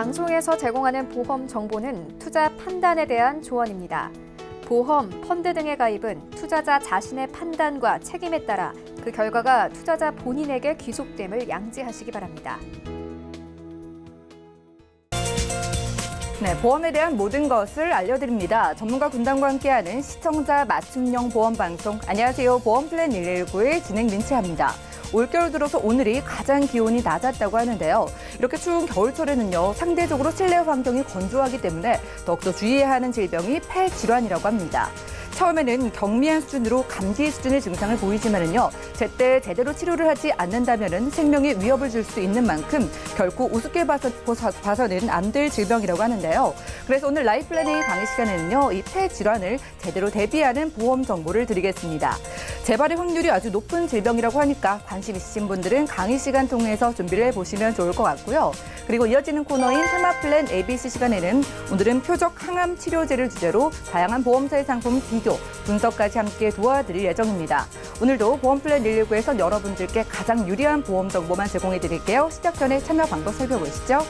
방송에서 제공하는 보험 정보는 투자 판단에 대한 조언입니다. 보험, 펀드 등의 가입은 투자자 자신의 판단과 책임에 따라 그 결과가 투자자 본인에게 귀속됨을 양지하시기 바랍니다. 네, 보험에 대한 모든 것을 알려드립니다. 전문가 군단과 함께하는 시청자 맞춤형 보험 방송. 안녕하세요. 보험플랜 119의 진행 민채합니다. 올겨울 들어서 오늘이 가장 기온이 낮았다고 하는데요. 이렇게 추운 겨울철에는요, 상대적으로 실내 환경이 건조하기 때문에 더욱더 주의해야 하는 질병이 폐질환이라고 합니다. 처음에는 경미한 수준으로 감기 수준의 증상을 보이지만은요, 제때 제대로 치료를 하지 않는다면은 생명에 위협을 줄 수 있는 만큼 결코 우습게 봐서는 안 될 질병이라고 하는데요. 그래서 오늘 라이플랜의 강의 시간에는요, 이 폐질환을 제대로 대비하는 보험 정보를 드리겠습니다. 재발의 확률이 아주 높은 질병이라고 하니까 관심 있으신 분들은 강의 시간 통해서 준비를 해보시면 좋을 것 같고요. 그리고 이어지는 코너인 테마플랜 ABC 시간에는 오늘은 표적 항암 치료제를 주제로 다양한 보험사의 상품 비교, 분석까지 함께 도와드릴 예정입니다. 오늘도 보험플랜 119에서 여러분들께 가장 유리한 보험 정보만 제공해드릴게요. 시작 전에 참여 방법 살펴보시죠.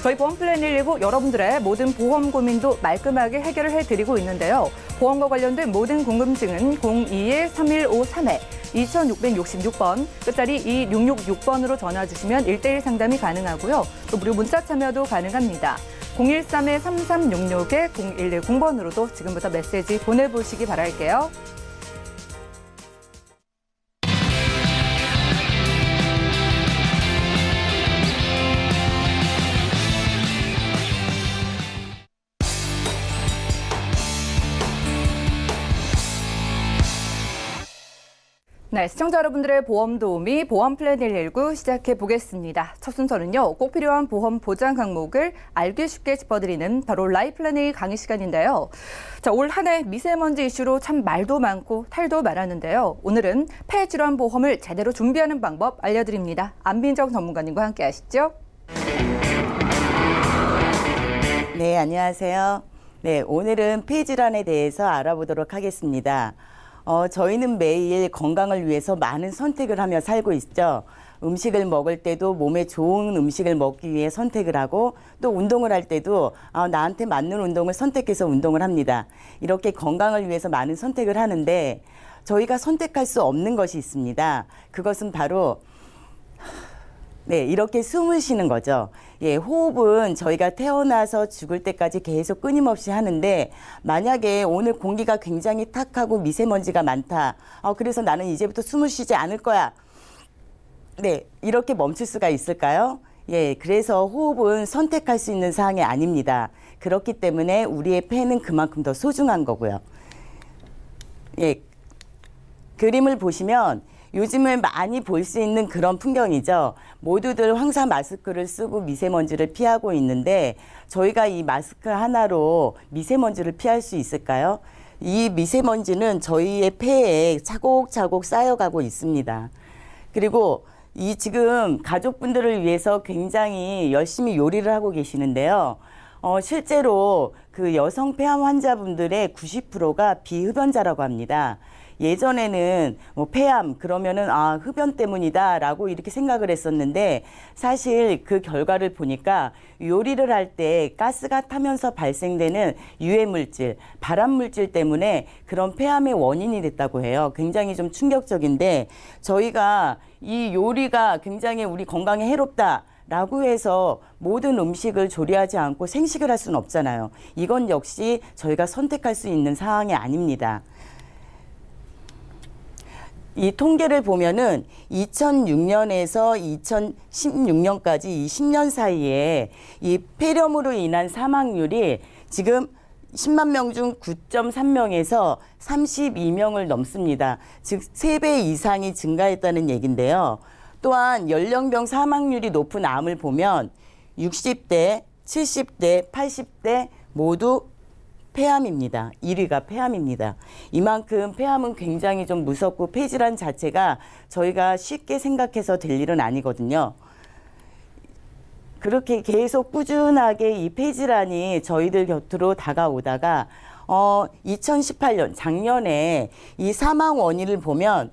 저희 보험플랜 119 여러분들의 모든 보험 고민도 말끔하게 해결을 해드리고 있는데요. 보험과 관련된 모든 궁금증은 02-3153에 2666번, 끝자리 2666번으로 전화 주시면 1:1 상담이 가능하고요. 또 무료 문자 참여도 가능합니다. 013-3366-0110번으로도 지금부터 메시지 보내보시기 바랄게요. 네, 시청자 여러분들의 보험 도우미 보험플랜 119 시작해 보겠습니다. 첫 순서는요, 꼭 필요한 보험 보장 항목을 알기 쉽게 짚어드리는 바로 라이플랜의 강의 시간인데요. 자, 올 한 해 미세먼지 이슈로 참 말도 많고 탈도 많았는데요. 오늘은 폐질환 보험을 제대로 준비하는 방법 알려드립니다. 안민정 전문가님과 함께 하시죠. 네, 안녕하세요. 네, 오늘은 폐질환에 대해서 알아보도록 하겠습니다. 저희는 매일 건강을 위해서 많은 선택을 하며 살고 있죠. 음식을 먹을 때도 몸에 좋은 음식을 먹기 위해 선택을 하고, 또 운동을 할 때도 나한테 맞는 운동을 선택해서 운동을 합니다. 이렇게 건강을 위해서 많은 선택을 하는데 저희가 선택할 수 없는 것이 있습니다. 그것은 바로 이렇게 숨을 쉬는 거죠. 호흡은 저희가 태어나서 죽을 때까지 계속 끊임없이 하는데, 만약에 오늘 공기가 굉장히 탁하고 미세먼지가 많다. 그래서 나는 이제부터 숨을 쉬지 않을 거야. 이렇게 멈출 수가 있을까요? 그래서 호흡은 선택할 수 있는 사항이 아닙니다. 그렇기 때문에 우리의 폐는 그만큼 더 소중한 거고요. 그림을 보시면 요즘은 많이 볼 수 있는 그런 풍경이죠. 모두들 황사 마스크를 쓰고 미세먼지를 피하고 있는데, 저희가 이 마스크 하나로 미세먼지를 피할 수 있을까요? 이 미세먼지는 저희의 폐에 차곡차곡 쌓여가고 있습니다. 그리고 이 지금 가족분들을 위해서 굉장히 열심히 요리를 하고 계시는데요. 실제로 그 여성 폐암 환자분들의 90%가 비흡연자라고 합니다. 예전에는 폐암 그러면은 흡연 때문이다라고 이렇게 생각을 했었는데, 사실 그 결과를 보니까 요리를 할 때 가스가 타면서 발생되는 유해 물질, 발암 물질 때문에 그런 폐암의 원인이 됐다고 해요. 굉장히 좀 충격적인데, 저희가 이 요리가 굉장히 우리 건강에 해롭다 라고 해서 모든 음식을 조리하지 않고 생식을 할 수는 없잖아요. 이건 역시 저희가 선택할 수 있는 사항이 아닙니다. 이 통계를 보면은 2006년에서 2016년까지 이 10년 사이에 이 폐렴으로 인한 사망률이 지금 10만 명 중 9.3명에서 32명을 넘습니다. 즉 3배 이상이 증가했다는 얘긴데요. 또한 연령별 사망률이 높은 암을 보면 60대, 70대, 80대 모두 폐암입니다. 1위가 폐암입니다. 이만큼 폐암은 굉장히 좀 무섭고 폐질환 자체가 저희가 쉽게 생각해서 될 일은 아니거든요. 그렇게 계속 꾸준하게 이 폐질환이 저희들 곁으로 다가오다가 2018년 작년에 이 사망 원인을 보면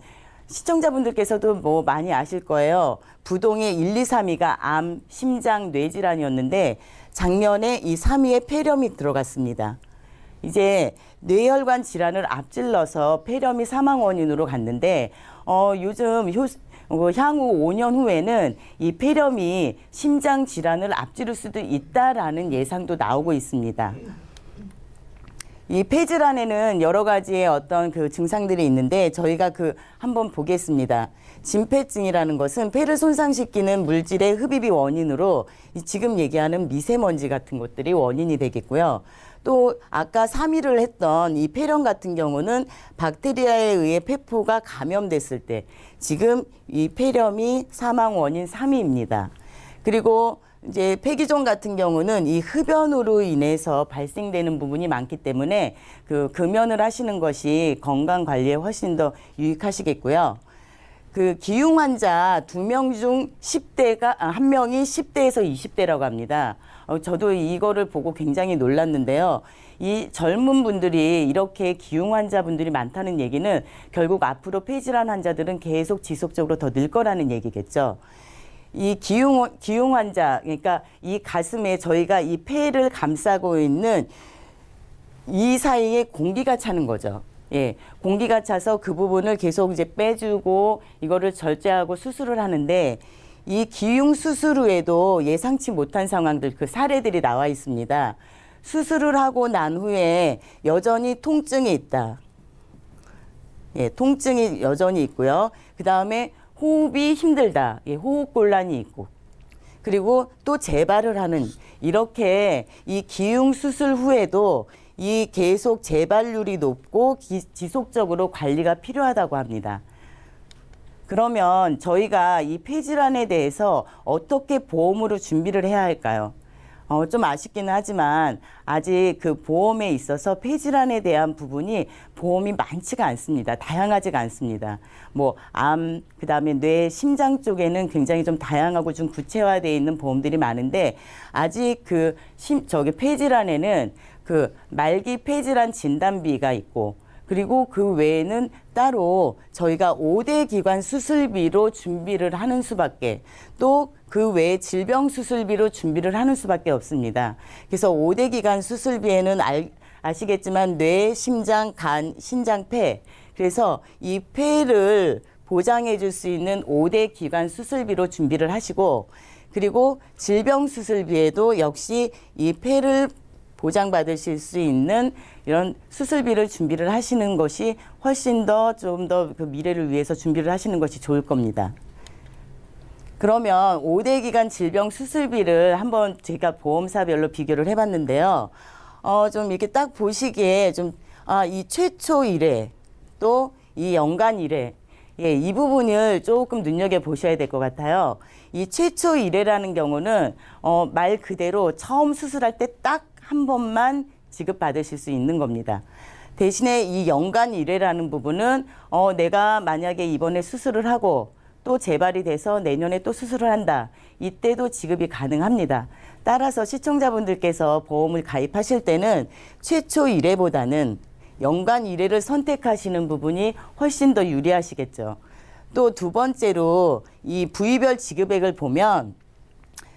시청자분들께서도 뭐 많이 아실 거예요. 부동의 1, 2, 3위가 암, 심장, 뇌질환이었는데 작년에 이 3위에 폐렴이 들어갔습니다. 이제 뇌혈관 질환을 앞질러서 폐렴이 사망 원인으로 갔는데 요즘 향후 5년 후에는 이 폐렴이 심장 질환을 앞지를 수도 있다라는 예상도 나오고 있습니다. 이 폐질환에는 여러 가지의 어떤 그 증상들이 있는데 저희가 한번 보겠습니다. 진폐증이라는 것은 폐를 손상시키는 물질의 흡입이 원인으로 지금 얘기하는 미세먼지 같은 것들이 원인이 되겠고요. 또 아까 3위를 했던 이 폐렴 같은 경우는 박테리아에 의해 폐포가 감염됐을 때 지금 이 폐렴이 사망 원인 3위입니다. 그리고 이제 폐기종 같은 경우는 이 흡연으로 인해서 발생되는 부분이 많기 때문에 금연을 하시는 것이 건강 관리에 훨씬 더 유익하시겠고요. 기흉 환자 2명 중 10대가, 1명이 10대에서 20대라고 합니다. 저도 이거를 보고 굉장히 놀랐는데요. 이 젊은 분들이 이렇게 기흉 환자분들이 많다는 얘기는 결국 앞으로 폐질환 환자들은 계속 지속적으로 더 늘 거라는 얘기겠죠. 이 기흉 환자, 그러니까 이 가슴에 저희가 이 폐를 감싸고 있는 이 사이에 공기가 차는 거죠. 예, 공기가 차서 그 부분을 계속 이제 빼주고 이거를 절제하고 수술을 하는데 이 기흉 수술 후에도 예상치 못한 상황들, 사례들이 나와 있습니다. 수술을 하고 난 후에 여전히 통증이 있다. 예, 통증이 여전히 있고요. 그 다음에 호흡이 힘들다. 예, 호흡곤란이 있고. 그리고 또 재발을 하는 이렇게 이 기흉 수술 후에도 이 계속 재발률이 높고 지속적으로 관리가 필요하다고 합니다. 그러면 저희가 이 폐질환에 대해서 어떻게 보험으로 준비를 해야 할까요? 좀 아쉽기는 하지만 아직 보험에 있어서 폐질환에 대한 부분이 보험이 많지가 않습니다. 다양하지가 않습니다. 뭐 암, 그다음에 뇌, 심장 쪽에는 굉장히 좀 다양하고 좀 구체화되어 있는 보험들이 많은데 아직 폐질환에는 말기 폐질환 진단비가 있고 그리고 그 외에는 따로 저희가 5대 기관 수술비로 준비를 하는 수밖에 또 그 외에 질병 수술비로 준비를 하는 수밖에 없습니다. 그래서 5대 기관 수술비에는 아시겠지만 뇌, 심장, 간, 신장, 폐. 그래서 이 폐를 보장해 줄 수 있는 5대 기관 수술비로 준비를 하시고 그리고 질병 수술비에도 역시 이 폐를 보장받으실 수 있는 이런 수술비를 준비를 하시는 것이 훨씬 더 좀 더 미래를 위해서 준비를 하시는 것이 좋을 겁니다. 그러면 5대 기관 질병 수술비를 한번 제가 보험사별로 비교를 해봤는데요. 좀 이렇게 딱 보시기에 이 최초 1회 또 이 연간 1회 예, 이 부분을 조금 눈여겨보셔야 될 것 같아요. 이 최초 1회라는 경우는 말 그대로 처음 수술할 때 딱 한 번만 지급받으실 수 있는 겁니다. 대신에 이 연간 1회라는 부분은 내가 만약에 이번에 수술을 하고 또 재발이 돼서 내년에 또 수술을 한다. 이때도 지급이 가능합니다. 따라서 시청자분들께서 보험을 가입하실 때는 최초 1회보다는 연간 1회를 선택하시는 부분이 훨씬 더 유리하시겠죠. 또 두 번째로 이 부위별 지급액을 보면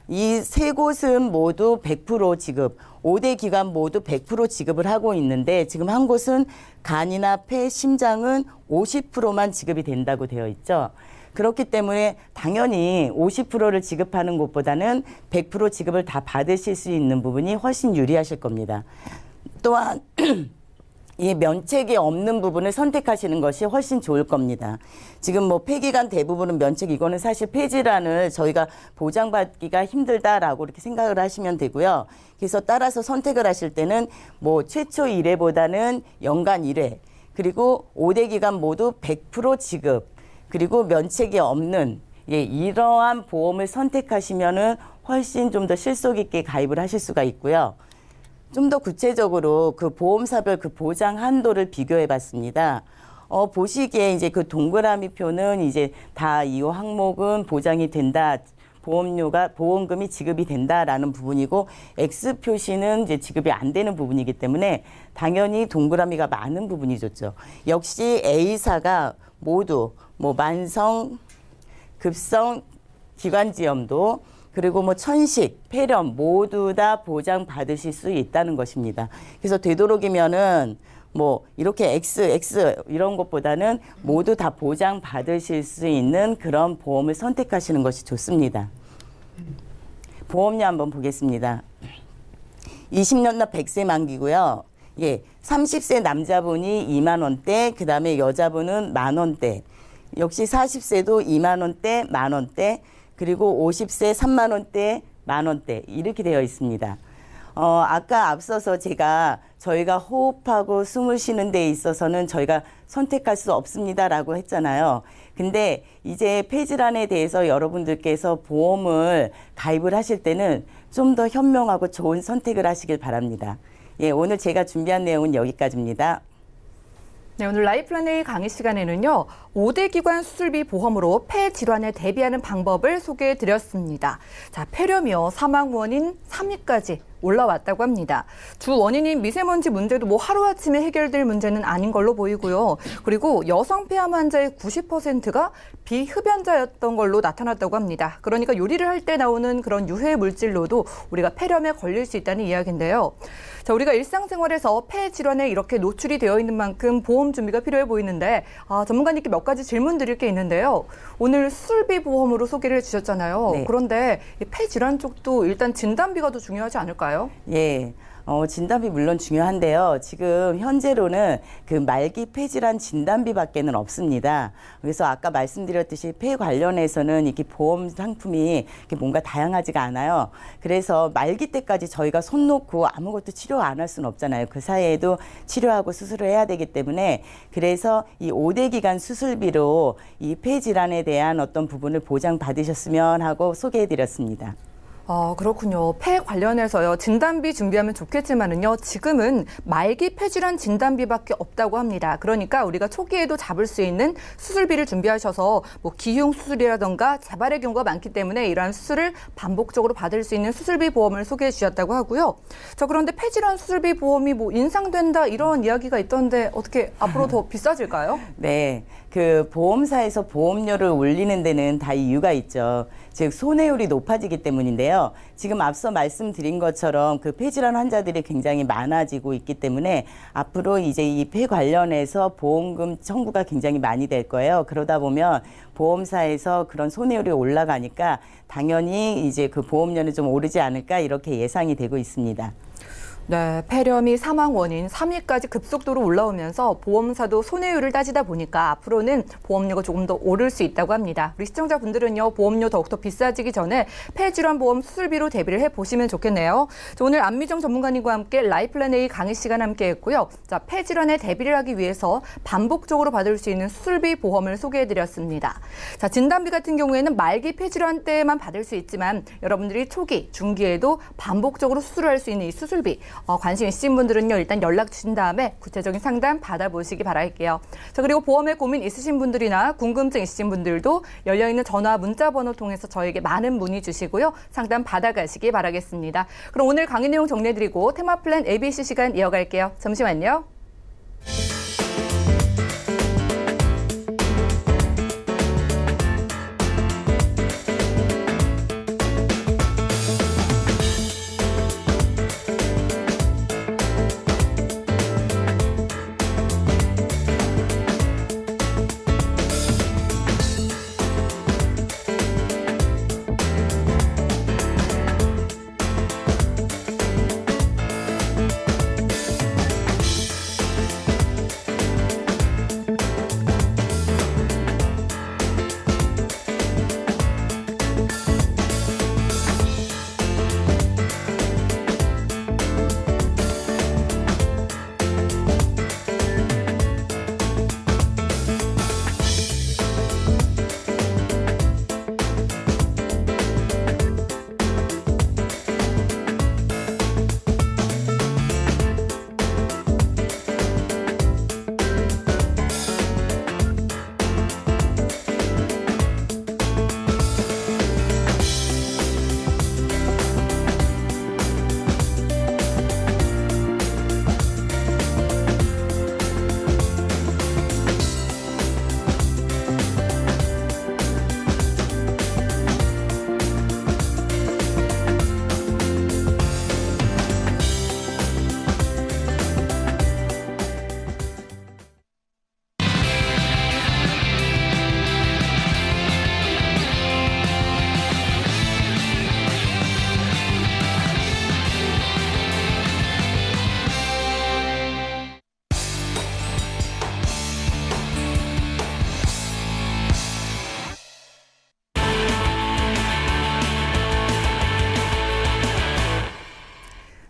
이 세 곳은 모두 100% 지급, 5대 기관 모두 100% 지급을 하고 있는데 지금 한 곳은 간이나 폐, 심장은 50%만 지급이 된다고 되어 있죠. 그렇기 때문에 당연히 50%를 지급하는 곳보다는 100% 지급을 다 받으실 수 있는 부분이 훨씬 유리하실 겁니다. 또한 이 면책이 없는 부분을 선택하시는 것이 훨씬 좋을 겁니다. 지금 뭐 폐기관 대부분은 면책, 이거는 사실 폐질환을 저희가 보장받기가 힘들다라고 이렇게 생각을 하시면 되고요. 그래서 따라서 선택을 하실 때는 뭐 최초 1회보다는 연간 1회, 그리고 5대 기관 모두 100% 지급, 그리고 면책이 없는 이러한 보험을 선택하시면은 훨씬 좀 더 실속 있게 가입을 하실 수가 있고요. 좀 더 구체적으로 보험사별 보장 한도를 비교해 봤습니다. 보시기에 이제 동그라미 표는 이제 다 이 항목은 보장이 된다. 보험금이 지급이 된다라는 부분이고 X 표시는 이제 지급이 안 되는 부분이기 때문에 당연히 동그라미가 많은 부분이 좋죠. 역시 A사가 모두 뭐 만성, 급성 기관지염도 그리고 뭐 천식, 폐렴 모두 다 보장받으실 수 있다는 것입니다. 그래서 되도록이면은 뭐 이렇게 X 이런 것보다는 모두 다 보장받으실 수 있는 그런 보험을 선택하시는 것이 좋습니다. 보험료 한번 보겠습니다. 20년 납 100세 만기고요. 예, 30세 남자분이 2만 원대, 그다음에 여자분은 만 원대. 역시 40세도 2만 원대, 만 원대, 그리고 50세 3만 원대, 만 원대 이렇게 되어 있습니다. 아까 앞서서 저희가 호흡하고 숨을 쉬는 데 있어서는 저희가 선택할 수 없습니다라고 했잖아요. 근데 이제 폐질환에 대해서 여러분들께서 보험을 가입을 하실 때는 좀 더 현명하고 좋은 선택을 하시길 바랍니다. 예, 오늘 제가 준비한 내용은 여기까지입니다. 네, 오늘 라이플랜 A 강의 시간에는요, 5대 기관 수술비 보험으로 폐 질환에 대비하는 방법을 소개해 드렸습니다. 자, 폐렴이요, 사망 원인 3위까지 올라왔다고 합니다. 주 원인인 미세먼지 문제도 뭐 하루아침에 해결될 문제는 아닌 걸로 보이고요. 그리고 여성 폐암 환자의 90%가 비흡연자였던 걸로 나타났다고 합니다. 그러니까 요리를 할 때 나오는 그런 유해 물질로도 우리가 폐렴에 걸릴 수 있다는 이야기인데요. 자, 우리가 일상생활에서 폐 질환에 이렇게 노출이 되어 있는 만큼 보험 준비가 필요해 보이는데 전문가님께 몇 가지 질문 드릴 게 있는데요. 오늘 수술비 보험으로 소개를 해주셨잖아요. 네. 그런데 이 폐 질환 쪽도 일단 진단비가 더 중요하지 않을까요? 예. 진단비 물론 중요한데요. 지금 현재로는 그 말기 폐질환 진단비밖에는 없습니다. 그래서 아까 말씀드렸듯이 폐 관련해서는 이렇게 보험 상품이 이렇게 뭔가 다양하지가 않아요. 그래서 말기 때까지 저희가 손 놓고 아무것도 치료 안 할 수는 없잖아요. 그 사이에도 치료하고 수술을 해야 되기 때문에 그래서 이 5대 기간 수술비로 이 폐질환에 대한 어떤 부분을 보장받으셨으면 하고 소개해드렸습니다. 그렇군요. 폐 관련해서요. 진단비 준비하면 좋겠지만은요. 지금은 말기 폐질환 진단비밖에 없다고 합니다. 그러니까 우리가 초기에도 잡을 수 있는 수술비를 준비하셔서 뭐 기흉 수술이라던가 재발의 경우가 많기 때문에 이러한 수술을 반복적으로 받을 수 있는 수술비 보험을 소개해 주셨다고 하고요. 자, 그런데 폐질환 수술비 보험이 뭐 인상된다 이런 이야기가 있던데 어떻게 앞으로 더 비싸질까요? 네. 그 보험사에서 보험료를 올리는 데는 다 이유가 있죠. 즉 손해율이 높아지기 때문인데요. 지금 앞서 말씀드린 것처럼 그 폐질환 환자들이 굉장히 많아지고 있기 때문에 앞으로 이제 이 폐 관련해서 보험금 청구가 굉장히 많이 될 거예요. 그러다 보면 보험사에서 그런 손해율이 올라가니까 당연히 이제 그 보험료는 좀 오르지 않을까 이렇게 예상이 되고 있습니다. 네, 폐렴이 사망 원인 3위까지 급속도로 올라오면서 보험사도 손해율을 따지다 보니까 앞으로는 보험료가 조금 더 오를 수 있다고 합니다. 우리 시청자분들은요, 보험료 더욱더 비싸지기 전에 폐질환 보험 수술비로 대비를 해보시면 좋겠네요. 자, 오늘 안미정 전문가님과 함께 라이플랜 A 강의 시간 함께 했고요. 자, 폐질환에 대비를 하기 위해서 반복적으로 받을 수 있는 수술비 보험을 소개해드렸습니다. 자, 진단비 같은 경우에는 말기 폐질환 때만 받을 수 있지만 여러분들이 초기, 중기에도 반복적으로 수술할 수 있는 이 수술비 관심 있으신 분들은요, 일단 연락 주신 다음에 구체적인 상담 받아보시기 바랄게요. 자, 그리고 보험에 고민 있으신 분들이나 궁금증 있으신 분들도 열려있는 전화, 문자 번호 통해서 저에게 많은 문의 주시고요. 상담 받아가시기 바라겠습니다. 그럼 오늘 강의 내용 정리해드리고 테마 플랜 ABC 시간 이어갈게요. 잠시만요.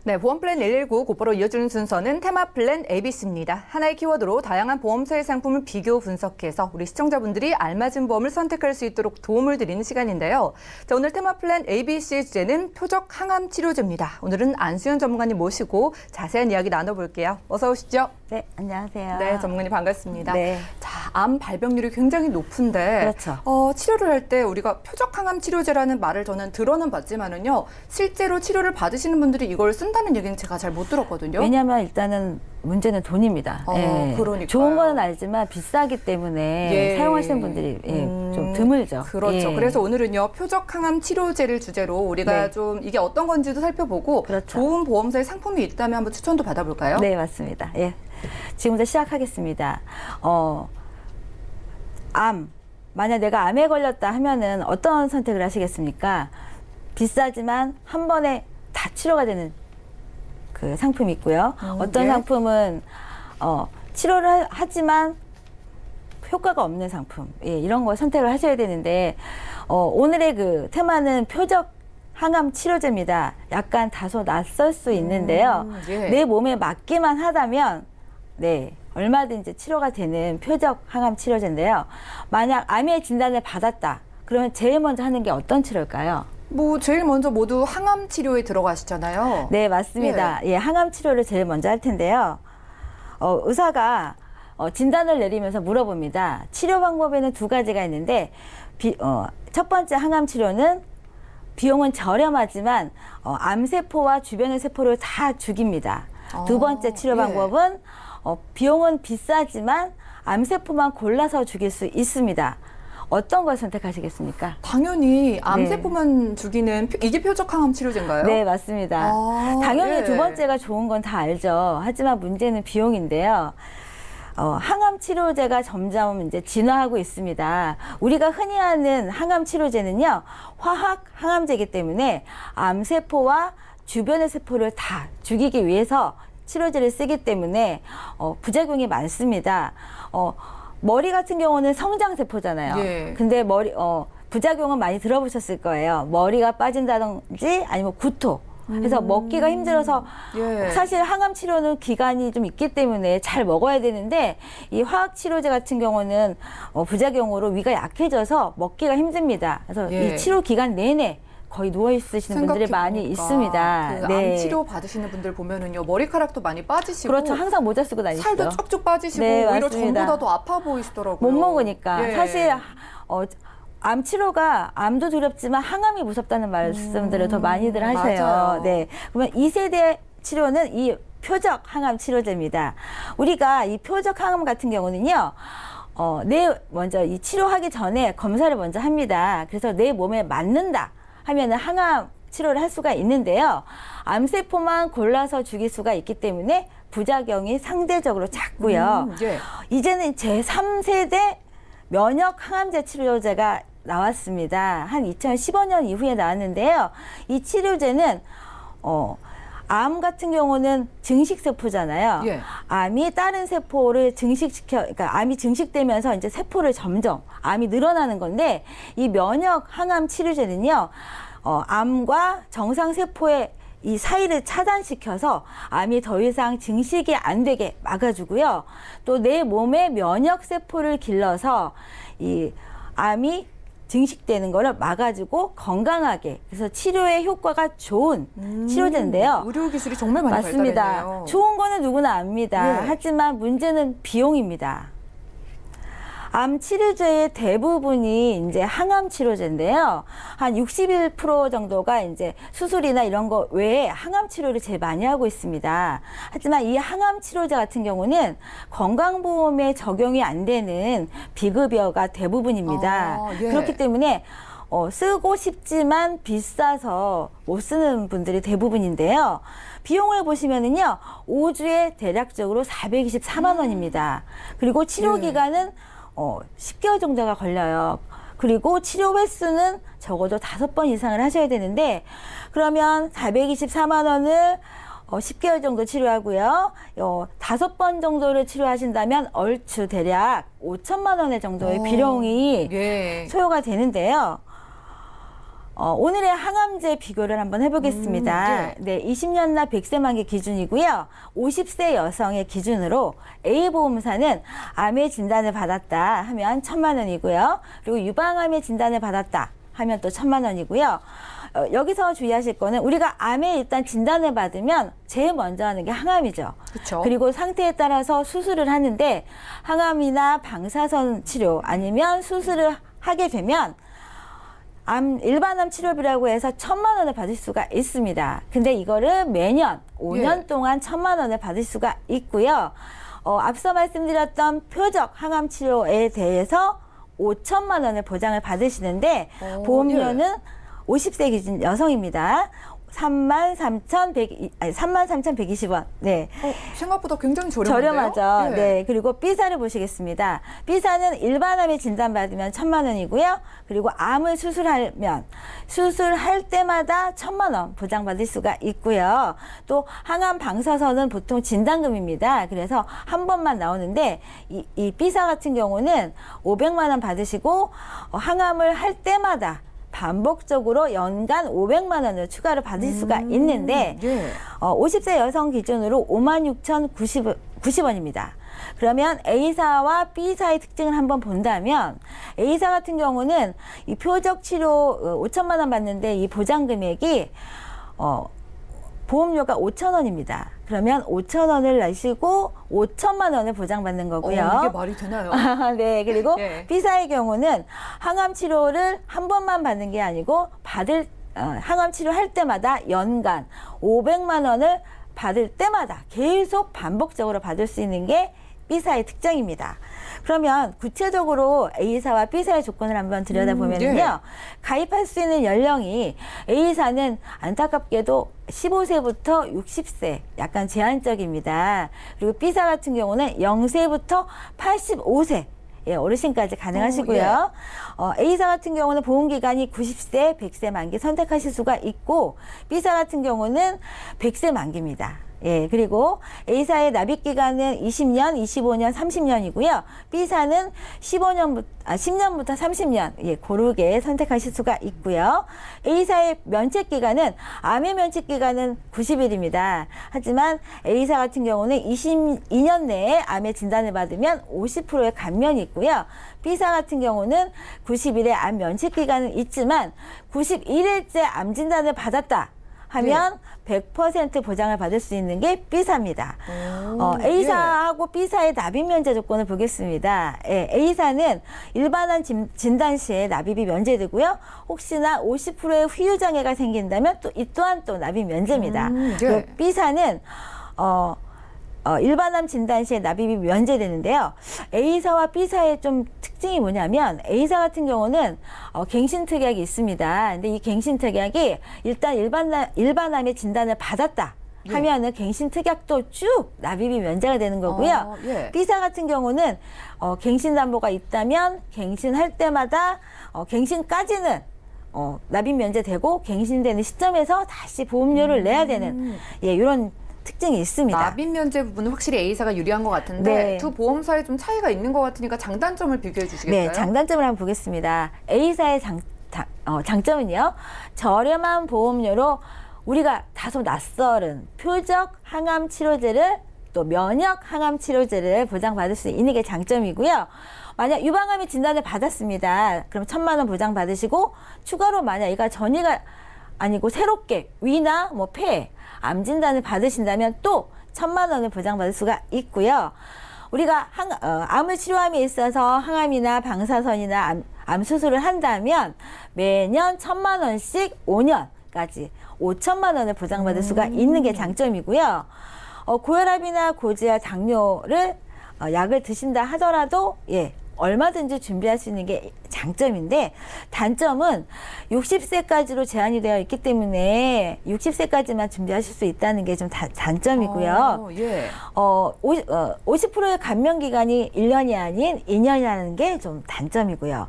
네, 보험 플랜 119 곧바로 이어주는 순서는 테마 플랜 ABC입니다. 하나의 키워드로 다양한 보험사의 상품을 비교 분석해서 우리 시청자분들이 알맞은 보험을 선택할 수 있도록 도움을 드리는 시간인데요. 자, 오늘 테마 플랜 ABC의 주제는 표적 항암 치료제입니다. 오늘은 안수연 전문가님 모시고 자세한 이야기 나눠볼게요. 어서 오시죠. 네, 안녕하세요. 네, 전문가님 반갑습니다. 네. 자, 암 발병률이 굉장히 높은데 그렇죠. 치료를 할 때 우리가 표적 항암 치료제라는 말을 저는 들어는 봤지만은요. 실제로 치료를 받으시는 분들이 이걸 쓴다는 얘기는 제가 잘 못 들었거든요. 왜냐하면 일단은 문제는 돈입니다. 그러니까요. 좋은 거는 알지만 비싸기 때문에 사용하시는 분들이 좀 드물죠. 그렇죠. 예. 그래서 오늘은요. 표적 항암 치료제를 주제로 우리가 네. 좀 이게 어떤 건지도 살펴보고 그렇죠. 좋은 보험사의 상품이 있다면 한번 추천도 받아볼까요? 네, 맞습니다. 예. 지금부터 시작하겠습니다. 만약 내가 암에 걸렸다 하면은 어떤 선택을 하시겠습니까? 비싸지만 한 번에 다 치료가 되는 그 상품이 있고요. 어떤 예. 상품은 치료를 하지만 효과가 없는 상품, 이런 거 선택을 하셔야 되는데 오늘의 그 테마는 표적 항암 치료제입니다. 약간 다소 낯설 수 있는데요. 예. 내 몸에 맞기만 하다면 얼마든지 치료가 되는 표적 항암 치료제인데요. 만약 암의 진단을 받았다. 그러면 제일 먼저 하는 게 어떤 치료일까요? 제일 먼저 모두 항암 치료에 들어가시잖아요. 네, 맞습니다. 항암 치료를 제일 먼저 할 텐데요. 의사가 진단을 내리면서 물어봅니다. 치료 방법에는 두 가지가 있는데 첫 번째 항암 치료는 비용은 저렴하지만 암세포와 주변의 세포를 다 죽입니다. 두 번째 치료 방법은 비용은 비싸지만 암세포만 골라서 죽일 수 있습니다. 어떤 걸 선택하시겠습니까? 당연히 암세포만 죽이는 이게 표적 항암 치료제인가요? 네, 맞습니다. 당연히 두 번째가 좋은 건 다 알죠. 하지만 문제는 비용인데요. 항암 치료제가 점점 이제 진화하고 있습니다. 우리가 흔히 하는 항암 치료제는요, 화학 항암제이기 때문에 암세포와 주변의 세포를 다 죽이기 위해서 치료제를 쓰기 때문에 부작용이 많습니다. 머리 같은 경우는 성장세포잖아요. 예. 근데 부작용은 많이 들어보셨을 거예요. 머리가 빠진다든지 아니면 구토. 그래서 먹기가 힘들어서 사실 항암 치료는 기간이 좀 있기 때문에 잘 먹어야 되는데 이 화학 치료제 같은 경우는 부작용으로 위가 약해져서 먹기가 힘듭니다. 그래서 이 치료 기간 내내 거의 누워 있으시는 분들이 많이 있습니다. 암 치료 받으시는 분들 보면은요 머리카락도 많이 빠지시고 그렇죠. 항상 모자 쓰고 다니시죠. 살도 쭉쭉 빠지시고 네, 오히려 맞습니다. 전보다 더 아파 보이시더라고요. 못 먹으니까 사실 암 치료가 암도 두렵지만 항암이 무섭다는 말씀들을 더 많이들 하세요. 맞아요. 네, 그러면 2세대 치료는 이 표적 항암 치료제입니다. 우리가 이 표적 항암 같은 경우는요. 먼저 이 치료하기 전에 검사를 먼저 합니다. 그래서 내 몸에 맞는다 하면은 항암 치료를 할 수가 있는데요. 암세포만 골라서 죽일 수가 있기 때문에 부작용이 상대적으로 작고요. 이제는 제3세대 면역 항암제 치료제가 나왔습니다. 한 2015년 이후에 나왔는데요. 이 치료제는 암 같은 경우는 증식세포잖아요. 암이 다른 세포를 그러니까 암이 증식되면서 이제 세포를 점점 암이 늘어나는 건데 이 면역 항암 치료제는요, 암과 정상 세포의 이 사이를 차단시켜서 암이 더 이상 증식이 안 되게 막아주고요. 또 내 몸의 면역 세포를 길러서 이 암이 증식되는 거를 막아주고 건강하게, 그래서 치료에 효과가 좋은 치료제인데요. 의료 기술이 정말 많이 맞습니다. 발달했네요. 좋은 거는 누구나 압니다. 하지만 문제는 비용입니다. 암 치료제의 대부분이 이제 항암 치료제인데요. 한 61% 정도가 이제 수술이나 이런 거 외에 항암 치료를 제일 많이 하고 있습니다. 하지만 이 항암 치료제 같은 경우는 건강보험에 적용이 안 되는 비급여가 대부분입니다. 그렇기 때문에 쓰고 싶지만 비싸서 못 쓰는 분들이 대부분인데요. 비용을 보시면은요, 5주에 대략적으로 424만 원입니다. 그리고 치료 기간은 10개월 정도가 걸려요. 그리고 치료 횟수는 적어도 5번 이상을 하셔야 되는데, 그러면 424만 원을 10개월 정도 치료하고요. 5번 정도를 치료하신다면 얼추 대략 5천만 원 정도의 비용이 소요가 되는데요. 오늘의 항암제 비교를 한번 해보겠습니다. 네, 20년 나 100세 만기 기준이고요. 50세 여성의 기준으로 A보험사는 암의 진단을 받았다 하면 1,000만 원이고요. 그리고 유방암의 진단을 받았다 하면 또 1,000만 원이고요. 여기서 주의하실 거는 우리가 암에 일단 진단을 받으면 제일 먼저 하는 게 항암이죠. 그쵸. 그리고 상태에 따라서 수술을 하는데 항암이나 방사선 치료 아니면 수술을 하게 되면 일반암 치료비라고 해서 1,000만 원을 받을 수가 있습니다. 근데 이거를 매년 5년 동안 1,000만 원을 받을 수가 있고요. 앞서 말씀드렸던 표적 항암 치료에 대해서 5,000만 원을 보장을 받으시는데 보험료는 50세 기준 여성입니다. 33,120원. 네. 생각보다 굉장히 저렴한데요? 저렴하죠. 네. 그리고 B사를 보시겠습니다. B사는 일반암에 진단받으면 1,000만 원이고요. 그리고 암을 수술할 때마다 1,000만 원 보장받을 수가 있고요. 또 항암 방사선은 보통 진단금입니다. 그래서 한 번만 나오는데 이 B사 같은 경우는 500만 원 받으시고 항암을 할 때마다 반복적으로 연간 500만 원을 추가로 받을 수가 있는데 50세 여성 기준으로 56,090원입니다. 그러면 A사와 B사의 특징을 한번 본다면 A사 같은 경우는 이 표적 치료 5,000만 원 받는데 이 보장 금액이 보험료가 5,000원입니다. 그러면 5,000원을 내시고 5,000만 원을 보장받는 거고요. 이게 말이 되나요? 네. 그리고 B사의 경우는 항암 치료를 한 번만 받는 게 아니고 항암 치료할 때마다 연간 500만 원을 받을 때마다 계속 반복적으로 받을 수 있는 게 B사의 특징입니다. 그러면 구체적으로 A사와 B사의 조건을 한번 들여다보면요. 가입할 수 있는 연령이 A사는 안타깝게도 15세부터 60세 약간 제한적입니다. 그리고 B사 같은 경우는 0세부터 85세 어르신까지 가능하시고요. A사 같은 경우는 보험기간이 90세, 100세 만기 선택하실 수가 있고 B사 같은 경우는 100세 만기입니다. 그리고 A사의 납입기간은 20년, 25년, 30년이고요. B사는 10년부터 30년 고르게 선택하실 수가 있고요. A사의 면책기간은 암의 면책기간은 90일입니다. 하지만 A사 같은 경우는 22년 내에 암의 진단을 받으면 50%의 감면이 있고요. B사 같은 경우는 90일의 암 면책기간은 있지만 91일째 암 진단을 받았다 하면 100% 보장을 받을 수 있는 게 B사입니다. A사하고 B사의 납입 면제 조건을 보겠습니다. A사는 일반암 진단 시에 납입이 면제되고요. 혹시나 50%의 후유 장애가 생긴다면 이 또한 또 납입 면제입니다. B사는 일반암 진단 시에 납입이 면제되는데요. A사와 B사의 좀 특징이 뭐냐면 A사 같은 경우는 갱신 특약이 있습니다. 근데 이 갱신 특약이 일단 일반암의 진단을 받았다 하면은 갱신 특약도 쭉 납입이 면제가 되는 거고요. B사 같은 경우는 갱신 담보가 있다면 갱신할 때마다 갱신까지는 납입 면제되고 갱신되는 시점에서 다시 보험료를 내야 되는 이런 특징이 있습니다. 납입 면제 부분은 확실히 A사가 유리한 것 같은데 두 보험사에 좀 차이가 있는 것 같으니까 장단점을 비교해 주시겠어요? 네, 장단점을 한번 보겠습니다. A사의 장점은요. 저렴한 보험료로 우리가 다소 낯설은 표적 항암 치료제를 또 면역 항암 치료제를 보장받을 수 있는 게 장점이고요. 만약 유방암의 진단을 받았습니다. 그럼 1,000만 원 보장받으시고 추가로 만약 이가 전이가 아니고 새롭게 위나 폐 암 진단을 받으신다면 또 1,000만 원을 보장받을 수가 있고요. 우리가 암을 치료함에 있어서 항암이나 방사선이나 암 수술을 한다면 매년 1,000만 원씩 5년까지 5,000만 원을 보장받을 수가 있는 게 장점이고요. 고혈압이나 고지혈, 당뇨를 약을 드신다 하더라도 얼마든지 준비할 수 있는 게 장점인데 단점은 60세까지로 제한이 되어 있기 때문에 60세까지만 준비하실 수 있다는 게 좀 단점이고요. 50%의 감면 기간이 1년이 아닌 2년이라는 게 좀 단점이고요.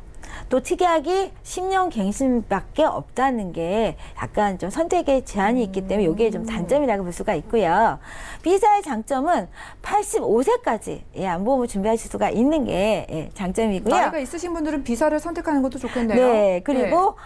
또 특약이 10년 갱신밖에 없다는 게 약간 좀 선택에 제한이 있기 때문에 이게 좀 단점이라고 볼 수가 있고요. B사의 장점은 85세까지 암보험을 준비하실 수가 있는 게 장점이고요. 나이가 있으신 분들은 B사를 선택하는 것도 좋겠네요. 네, 그리고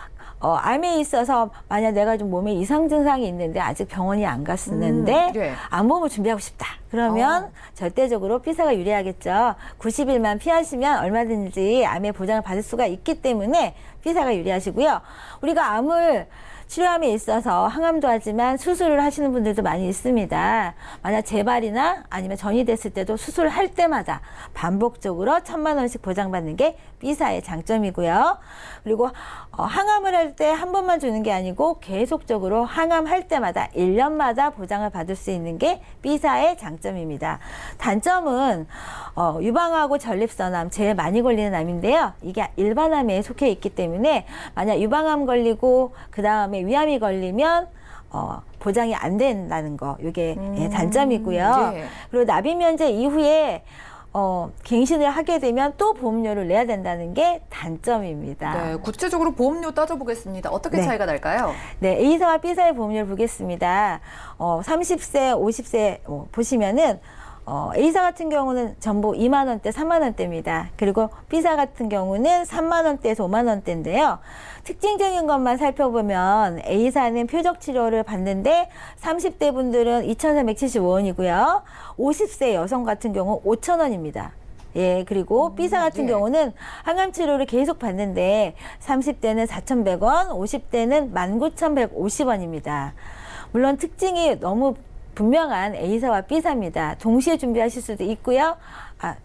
암에 있어서 만약 내가 좀 몸에 이상 증상이 있는데 아직 병원이 안 갔었는데 예. 암보험을 준비하고 싶다. 그러면 절대적으로 B사가 유리하겠죠. 90일만 피하시면 얼마든지 암의 보장을 받을 수가 있기 때문에 B사가 유리하시고요. 우리가 암을 치료함에 있어서 항암도 하지만 수술을 하시는 분들도 많이 있습니다. 만약 재발이나 아니면 전이 됐을 때도 수술을 할 때마다 반복적으로 1,000만 원씩 보장받는 게 B사의 장점이고요. 그리고 항암을 할 때 한 번만 주는 게 아니고 계속적으로 항암할 때마다 1년마다 보장을 받을 수 있는 게 B사의 장점입니다. 단점은 유방암하고 전립선암 제일 많이 걸리는 암인데요. 이게 일반암에 속해 있기 때문에 만약 유방암 걸리고 그 다음에 위암이 걸리면 보장이 안 된다는 거, 이게 단점이고요. 예. 그리고 납입 면제 이후에 갱신을 하게 되면 또 보험료를 내야 된다는 게 단점입니다. 네, 구체적으로 보험료 따져보겠습니다. 어떻게 네. 차이가 날까요? 네, A사와 B사의 보험료를 보겠습니다. 30세, 50세 보시면은 A사 같은 경우는 전부 2만 원대, 3만 원대입니다. 그리고 B사 같은 경우는 3만 원대에서 5만 원대인데요. 특징적인 것만 살펴보면 A사는 표적 치료를 받는데 30대 분들은 2,375원이고요. 50세 여성 같은 경우 5,000원입니다. 예, 그리고 B사 같은 예. 경우는 항암 치료를 계속 받는데 30대는 4,100원, 50대는 19,150원입니다. 물론 특징이 너무 분명한 A사와 B사입니다. 동시에 준비하실 수도 있고요.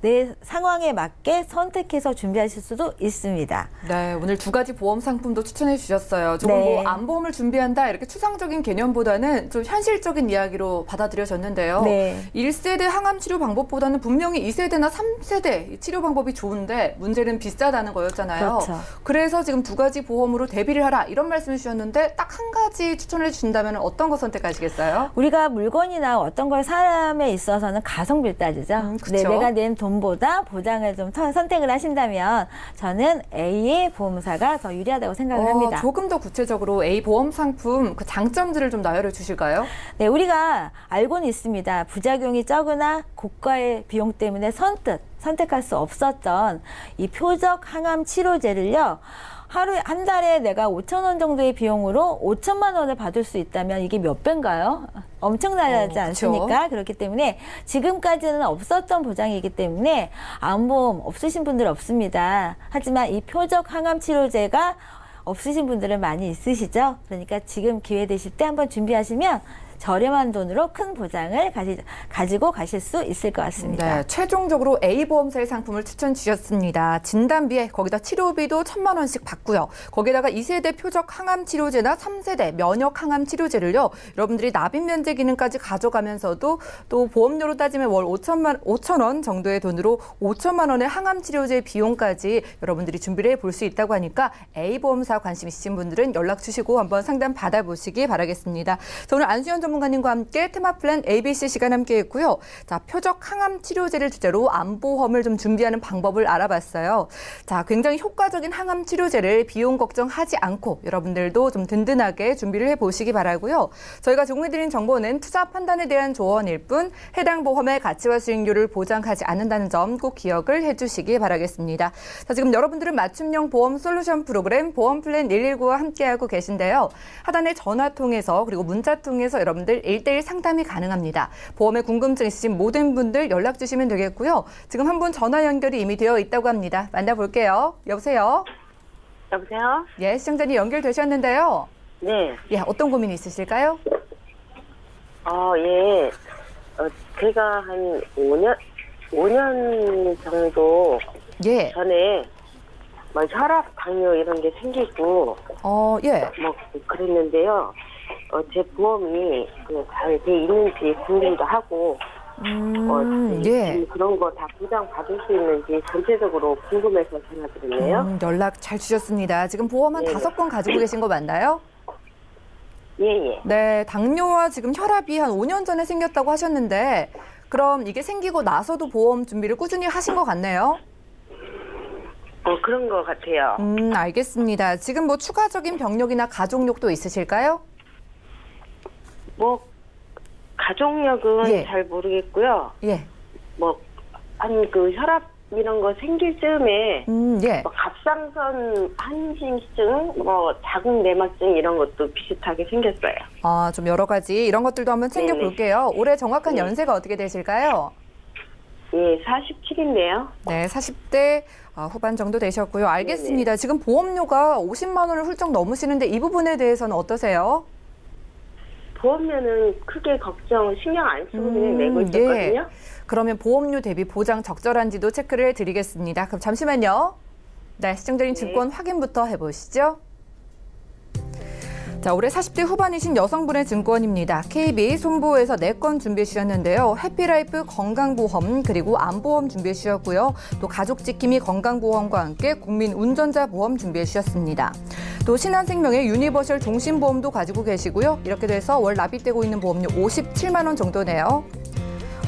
내 상황에 맞게 선택해서 준비하실 수도 있습니다. 네, 오늘 두 가지 보험 상품도 추천해 주셨어요. 조금 네. 뭐 암보험을 준비한다 이렇게 추상적인 개념보다는 좀 현실적인 이야기로 받아들여졌는데요. 네. 1세대 항암 치료 방법보다는 분명히 2세대나 3세대 치료 방법이 좋은데 문제는 비싸다는 거였잖아요. 그렇죠. 그래서 지금 두 가지 보험으로 대비를 하라 이런 말씀을 주셨는데 딱 한 가지 추천해 주신다면 어떤 거 선택하시겠어요? 우리가 물건이나 어떤 걸 사람에 있어서는 가성비를 따지죠. 그쵸. 네, 내가 낸 돈보다 보장을 좀 선택을 하신다면 저는 A의 보험사가 더 유리하다고 생각을 합니다. 조금 더 구체적으로 A 보험 상품 그 장점들을 좀 나열해 주실까요? 네, 우리가 알고는 있습니다. 부작용이 적으나 고가의 비용 때문에 선택할 수 없었던 이 표적 항암 치료제를요. 한 달에 내가 5,000원 정도의 비용으로 5천만 원을 받을 수 있다면 이게 몇 배인가요? 엄청나지 그쵸. 않습니까? 그렇기 때문에 지금까지는 없었던 보장이기 때문에 암보험 없으신 분들 없습니다. 하지만 이 표적 항암 치료제가 없으신 분들은 많이 있으시죠? 그러니까 지금 기회 되실 때 한번 준비하시면 저렴한 돈으로 큰 보장을 가지고 가실 수 있을 것 같습니다. 네, 최종적으로 A보험사의 상품을 추천 주셨습니다. 진단비에 거기다 치료비도 1,000만 원씩 받고요. 거기다가 2세대 표적 항암 치료제나 3세대 면역 항암 치료제를요. 여러분들이 납입 면제 기능까지 가져가면서도 또 보험료로 따지면 월 5천 원 정도의 돈으로 5천만 원의 항암 치료제 비용까지 여러분들이 준비를 해볼 수 있다고 하니까 A보험사 관심 있으신 분들은 연락 주시고 한번 상담 받아보시기 바라겠습니다. 자, 오늘 안수현 전문가님과 함께 테마플랜 ABC 시간 함께 했고요. 자, 표적 항암 치료제를 주제로 암보험을 좀 준비하는 방법을 알아봤어요. 자, 굉장히 효과적인 항암 치료제를 비용 걱정하지 않고 여러분들도 좀 든든하게 준비를 해보시기 바라고요. 저희가 제공해드린 정보는 투자 판단에 대한 조언일 뿐 해당 보험의 가치와 수익률을 보장하지 않는다는 점 꼭 기억을 해주시기 바라겠습니다. 자, 지금 여러분들은 맞춤형 보험 솔루션 프로그램 보험플랜 119와 함께하고 계신데요. 하단의 전화 통해서 그리고 문자 통해서 여러분들 1대1 상담이 가능합니다. 보험에 궁금증 있으신 모든 분들 연락 주시면 되겠고요. 지금 한 분 전화 연결이 이미 되어 있다고 합니다. 만나볼게요. 여보세요? 여보세요? 예, 시청자님 연결되셨는데요. 네. 예, 어떤 고민이 있으실까요? 예. 제가 한 5년 정도 예. 전에 뭐 혈압, 당뇨 이런 게 생기고 예. 뭐 그랬는데요. 제 보험이 잘 돼 있는지 궁금도 하고 예. 그런 거 다 보장 받을 수 있는지 전체적으로 궁금해서 전화드렸네요. 연락 잘 주셨습니다. 지금 보험 한 네. 5건 가지고 계신 거 맞나요? 예. 네, 당뇨와 지금 혈압이 한 5년 전에 생겼다고 하셨는데 그럼 이게 생기고 나서도 보험 준비를 꾸준히 하신 것 같네요. 그런 거 같아요. 알겠습니다. 지금 뭐 추가적인 병력이나 가족력도 있으실까요? 뭐 가족력은 예. 잘 모르겠고요. 예. 뭐, 한 혈압 이런 거 생길 즈음에 예. 뭐 갑상선 항진증, 뭐 자궁 내막증 이런 것도 비슷하게 생겼어요. 아, 좀 여러 가지 이런 것들도 한번 챙겨볼게요. 올해 정확한 네. 연세가 어떻게 되실까요? 예, 47인데요. 네, 40대 후반 정도 되셨고요. 알겠습니다. 지금 보험료가 50만 원을 훌쩍 넘으시는데 이 부분에 대해서는 어떠세요? 보험료는 크게 신경 안 쓰고 그냥 내고 있었거든요. 예. 그러면 보험료 대비 보장 적절한지도 체크를 해드리겠습니다. 그럼 잠시만요. 네, 시청자님 증권 확인부터 해보시죠. 자, 올해 40대 후반이신 여성분의 증권입니다. KB 손보에서 4건 준비해 주셨는데요. 해피라이프 건강보험 그리고 암보험 준비해 주셨고요. 또 가족지킴이 건강보험과 함께 국민운전자보험 준비해 주셨습니다. 또 신한생명의 유니버셜 종신보험도 가지고 계시고요. 이렇게 돼서 월 납입되고 있는 보험료 57만 원 정도네요.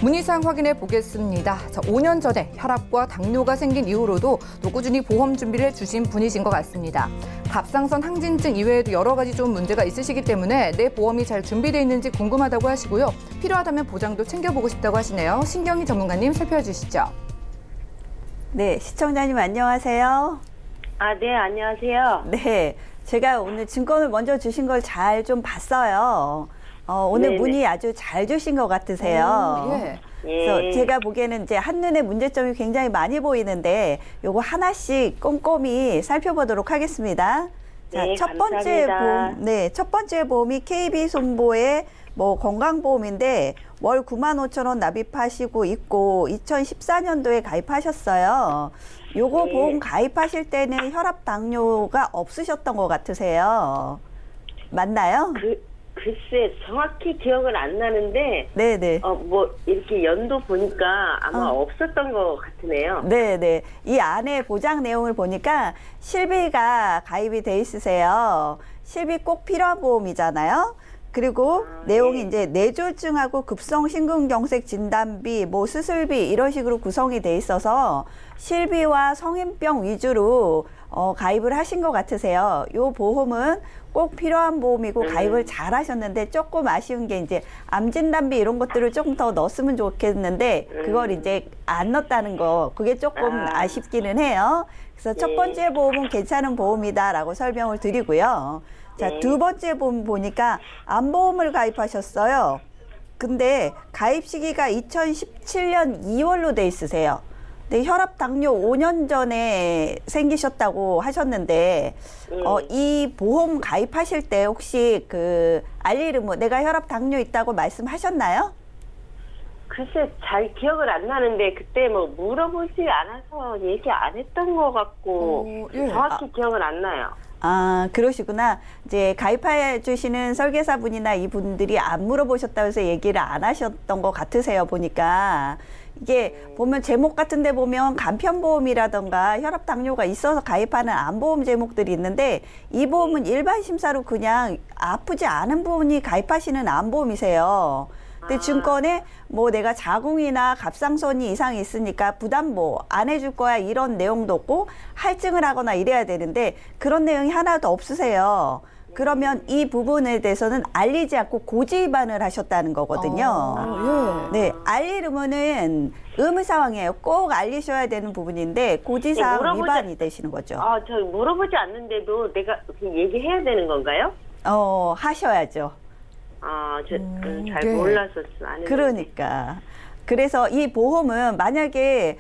문의사항 확인해 보겠습니다. 자, 5년 전에 혈압과 당뇨가 생긴 이후로도 또 꾸준히 보험 준비를 해주신 분이신 것 같습니다. 갑상선 항진증 이외에도 여러 가지 좀 문제가 있으시기 때문에 내 보험이 잘 준비되어 있는지 궁금하다고 하시고요. 필요하다면 보장도 챙겨보고 싶다고 하시네요. 신경희 전문가님 살펴주시죠. 네, 시청자님 안녕하세요. 아, 네, 안녕하세요. 네, 제가 오늘 증권을 먼저 주신 걸 잘 좀 봤어요. 오늘 네네. 문의 아주 잘 주신 것 같으세요. 예. 그래서 예. 제가 보기에는 이제 한눈에 문제점이 굉장히 많이 보이는데 요거 하나씩 꼼꼼히 살펴보도록 하겠습니다. 자, 네, 첫 번째 감사합니다. 보험, 네, 첫 번째 보험이 KB손보의 뭐 건강보험인데 월 95,000원 납입하시고 있고 2014년도에 가입하셨어요. 요거 네. 보험 가입하실 때는 혈압 당뇨가 없으셨던 것 같으세요. 맞나요? 글쎄, 정확히 기억은 안 나는데, 네네. 뭐, 이렇게 연도 보니까 아마 어. 없었던 것 같으네요. 네네. 이 안에 보장 내용을 보니까 실비가 가입이 돼 있으세요. 실비 꼭 필요한 보험이잖아요. 그리고 내용이 네. 이제 뇌졸중하고 급성 심근경색 진단비, 뭐 수술비 이런 식으로 구성이 돼 있어서 실비와 성인병 위주로 가입을 하신 것 같으세요. 요 보험은 꼭 필요한 보험이고 가입을 잘 하셨는데 조금 아쉬운 게 이제 암 진단비 이런 것들을 조금 더 넣었으면 좋겠는데 그걸 이제 안 넣었다는 거 그게 조금 아쉽기는 해요. 그래서 첫 번째 보험은 괜찮은 보험이다라고 설명을 드리고요. 자, 두 번째 보험 보니까 암보험을 가입하셨어요. 근데 가입 시기가 2017년 2월로 돼 있으세요. 네, 혈압 당뇨 5년 전에 생기셨다고 하셨는데 이 보험 가입하실 때 혹시 그 알리르무 내가 혈압 당뇨 있다고 말씀하셨나요? 글쎄, 잘 기억을 안 나는데, 그때 뭐 물어보지 않아서 얘기 안 했던 것 같고, 예. 정확히 기억은 안 나요. 아, 그러시구나. 이제 가입해 주시는 설계사분이나 이분들이 안 물어보셨다고 해서 얘기를 안 하셨던 것 같으세요, 보니까. 이게 보면 제목 같은 데 보면 간편보험이라던가 혈압 당뇨가 있어서 가입하는 암보험 제목들이 있는데 이 보험은 일반 심사로 그냥 아프지 않은 분이 가입하시는 암보험이세요. 근데 증권에 뭐 내가 자궁이나 갑상선이 이상이 있으니까 부담보 안 해줄 거야 이런 내용도 없고 할증을 하거나 이래야 되는데 그런 내용이 하나도 없으세요. 그러면 이 부분에 대해서는 알리지 않고 고지 위반을 하셨다는 거거든요. 네, 알릴 의무는 의무사항이에요. 꼭 알리셔야 되는 부분인데 고지사항 물어보지- 위반이 되시는 거죠. 아, 저 물어보지 않는데도 내가 그냥 얘기해야 되는 건가요? 하셔야죠. 아, 잘 예. 몰랐었어. 안 했는데. 그러니까. 그래서 이 보험은 만약에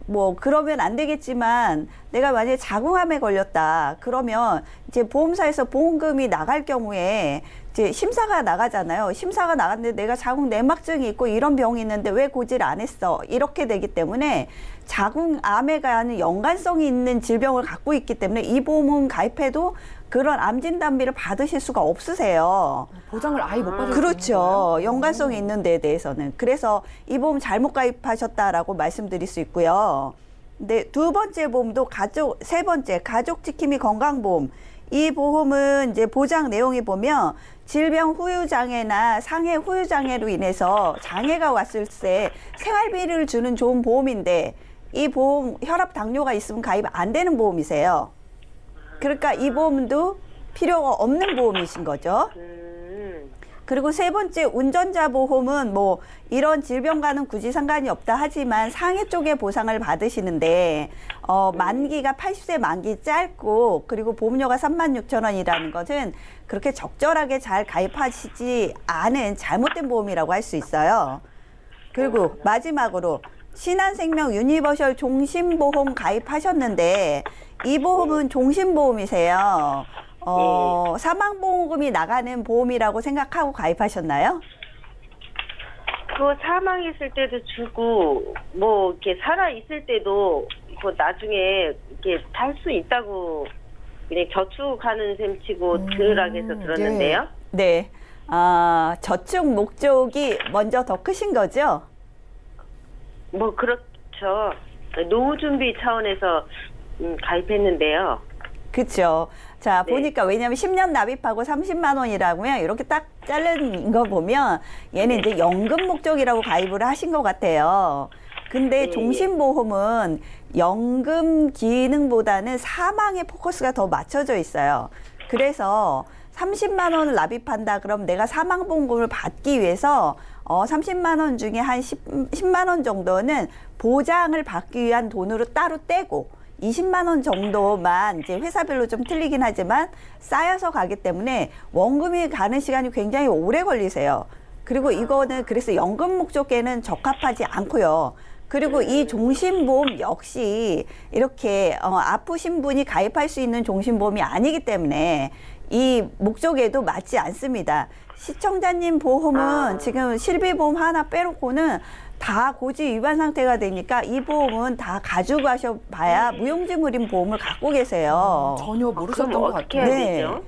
뭐 그러면 안 되겠지만 내가 만약에 자궁암에 걸렸다 그러면 이제 보험사에서 보험금이 나갈 경우에 이제 심사가 나가잖아요. 심사가 나갔는데 내가 자궁 내막증이 있고 이런 병이 있는데 왜 고지를 안 했어? 이렇게 되기 때문에 자궁암에 관한 연관성이 있는 질병을 갖고 있기 때문에 이 보험은 가입해도 그런 암 진단비를 받으실 수가 없으세요. 보장을 아예 못 받을 수 그렇죠. 연관성이 있는 데에 대해서는. 그래서 이 보험 잘못 가입하셨다라고 말씀드릴 수 있고요. 근데 두 번째 보험도 세 번째 가족지킴이 건강보험. 이 보험은 이제 보장 내용이 보면 질병 후유장애나 상해 후유장애로 인해서 장애가 왔을 때 생활비를 주는 좋은 보험인데 이 보험 혈압 당뇨가 있으면 가입 안 되는 보험이세요. 그러니까 이 보험도 필요가 없는 보험이신 거죠. 그리고 세 번째 운전자 보험은 뭐 이런 질병과는 굳이 상관이 없다 하지만 상해 쪽에 보상을 받으시는데 만기가 80세 만기 짧고 그리고 보험료가 36,000원이라는 것은 그렇게 적절하게 잘 가입하시지 않은 잘못된 보험이라고 할 수 있어요. 그리고 마지막으로 신한생명 유니버셜 종신보험 가입하셨는데 이 보험은 종신보험이세요. 사망보험금이 나가는 보험이라고 생각하고 가입하셨나요? 그거 사망했을 때도 주고 뭐 이렇게 살아 있을 때도 그 나중에 이렇게 탈 수 있다고 그냥 저축하는 셈치고 들으라고 해서 들었는데요. 네. 저축 목적이 먼저 더 크신 거죠? 뭐 그렇죠. 노후 준비 차원에서 가입했는데요. 그렇죠. 자, 네. 보니까 왜냐면 10년 납입하고 30만 원이라고요. 이렇게 딱 자른 거 보면 얘는 이제 연금 목적이라고 가입을 하신 것 같아요. 근데 네. 종신보험은 연금 기능보다는 사망에 포커스가 더 맞춰져 있어요. 그래서 30만 원을 납입한다 그럼 내가 사망보험금을 받기 위해서 30만 원 중에 한 10만 원 정도는 보장을 받기 위한 돈으로 따로 떼고 20만 원 정도만 이제 회사별로 좀 틀리긴 하지만 쌓여서 가기 때문에 원금이 가는 시간이 굉장히 오래 걸리세요. 그리고 이거는 그래서 연금 목적에는 적합하지 않고요. 그리고 이 종신보험 역시 이렇게 아프신 분이 가입할 수 있는 종신보험이 아니기 때문에 이 목적에도 맞지 않습니다. 시청자님 보험은 지금 실비보험 하나 빼놓고는 다 고지 위반 상태가 되니까 이 보험은 다 가지고 가셔봐야 무용지물인 보험을 갖고 계세요. 전혀 모르셨던 그럼 것 어떻게 같아요. 해야 네. 되죠?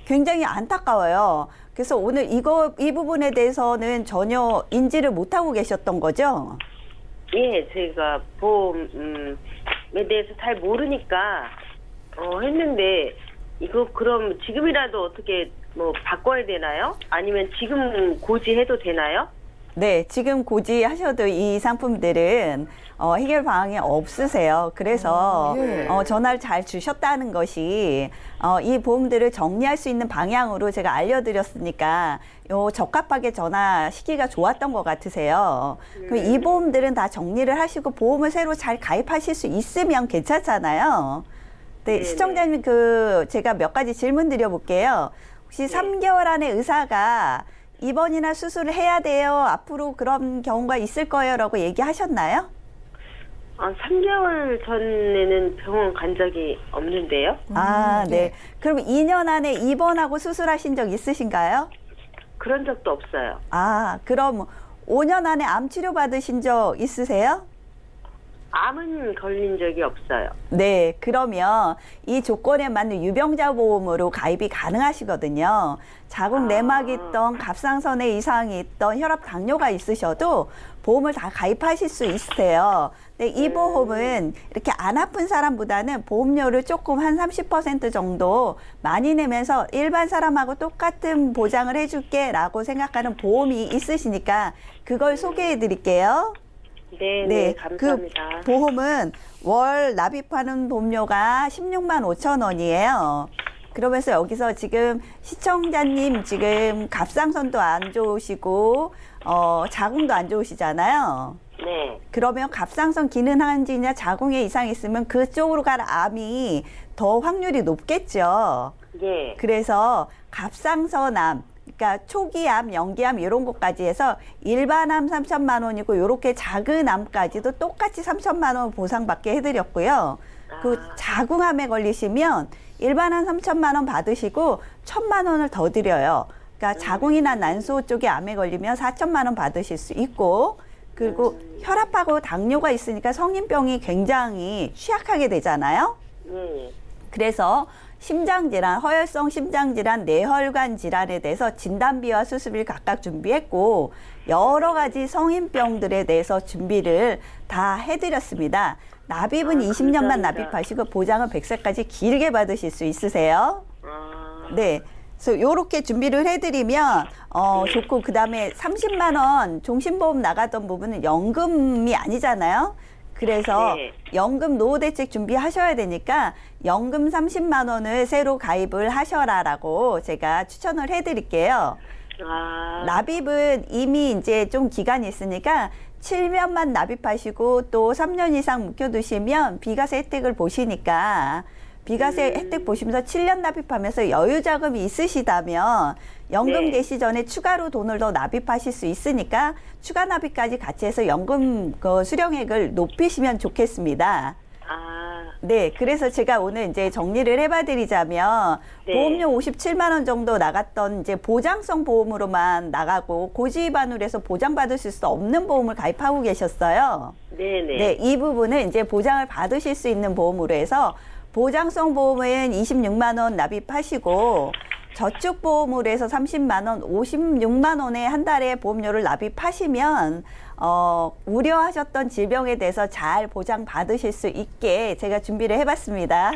굉장히 안타까워요. 그래서 오늘 이 부분에 대해서는 전혀 인지를 못하고 계셨던 거죠? 예, 제가 보험에 대해서 잘 모르니까 했는데 이거 그럼 지금이라도 어떻게 뭐 바꿔야 되나요? 아니면 지금 고지해도 되나요? 네, 지금 고지하셔도 이 상품들은 해결 방안이 없으세요. 그래서 예. 전화를 잘 주셨다는 것이 이 보험들을 정리할 수 있는 방향으로 제가 알려드렸으니까 적합하게 전화시기가 좋았던 것 같으세요. 그럼 이 보험들은 다 정리를 하시고 보험을 새로 잘 가입하실 수 있으면 괜찮잖아요. 네, 네네. 시청자님 제가 몇 가지 질문 드려볼게요. 혹시 3개월 안에 의사가 입원이나 수술을 해야 돼요. 앞으로 그런 경우가 있을 거예요. 라고 얘기하셨나요? 3개월 전에는 병원 간 적이 없는데요. 네. 그럼 2년 안에 입원하고 수술하신 적 있으신가요? 그런 적도 없어요. 그럼 5년 안에 암 치료 받으신 적 있으세요? 암은 걸린 적이 없어요. 네, 그러면 이 조건에 맞는 유병자 보험으로 가입이 가능하시거든요. 자궁 내막이 있던 갑상선에 이상이 있던 혈압 당뇨가 있으셔도 보험을 다 가입하실 수 있으세요. 근데 이 보험은 이렇게 안 아픈 사람보다는 보험료를 조금 한 30% 정도 많이 내면서 일반 사람하고 똑같은 보장을 해줄게 라고 생각하는 보험이 있으시니까 그걸 소개해 드릴게요. 네, 감사합니다. 그 보험은 월 납입하는 보험료가 16만 5천 원이에요. 그러면서 여기서 지금 시청자님 지금 갑상선도 안 좋으시고 자궁도 안 좋으시잖아요. 네. 그러면 갑상선 기능 한지나 자궁에 이상이 있으면 그쪽으로 갈 암이 더 확률이 높겠죠. 예. 그래서 갑상선암, 그러니까 초기암, 연기암 이런 것까지 해서 일반암 3천만 원이고 이렇게 작은 암까지도 똑같이 3천만 원 보상받게 해드렸고요. 그 자궁암에 걸리시면 일반암 3천만 원 받으시고 1,000만 원을 더 드려요. 그러니까 자궁이나 난소 쪽에 암에 걸리면 4천만 원 받으실 수 있고 그리고 혈압하고 당뇨가 있으니까 성인병이 굉장히 취약하게 되잖아요. 예. 그래서 심장질환, 허혈성 심장질환, 뇌혈관 질환에 대해서 진단비와 수술비를 각각 준비했고 여러 가지 성인병들에 대해서 준비를 다 해드렸습니다. 납입은 20년만 감사합니다. 납입하시고 보장은 100세까지 길게 받으실 수 있으세요. 네. 그래서 이렇게 준비를 해드리면 좋고 그다음에 30만 원 종신보험 나가던 부분은 연금이 아니잖아요. 그래서 네. 연금 노후대책 준비하셔야 되니까 연금 30만 원을 새로 가입을 하셔라라고 제가 추천을 해드릴게요. 아, 납입은 이미 이제 좀 기간이 있으니까 7년만 납입하시고 또 3년 이상 묵혀두시면 비과세 혜택을 보시니까 비과세 혜택 보시면서 7년 납입하면서 여유 자금이 있으시다면 연금 네. 개시 전에 추가로 돈을 더 납입하실 수 있으니까 추가 납입까지 같이 해서 연금 그 수령액을 높이시면 좋겠습니다. 아, 네, 그래서 제가 오늘 이제 정리를 해봐드리자면 네. 보험료 57만 원 정도 나갔던 이제 보장성 보험으로만 나가고 고지 위반으로 해서 보장받으실 수 없는 보험을 가입하고 계셨어요. 네네. 네, 이 부분은 이제 보장을 받으실 수 있는 보험으로 해서 보장성 보험은 26만 원 납입하시고 저축보험으로 해서 30만 원, 56만 원에 한 달에 보험료를 납입하시면 우려하셨던 질병에 대해서 잘 보장받으실 수 있게 제가 준비를 해봤습니다.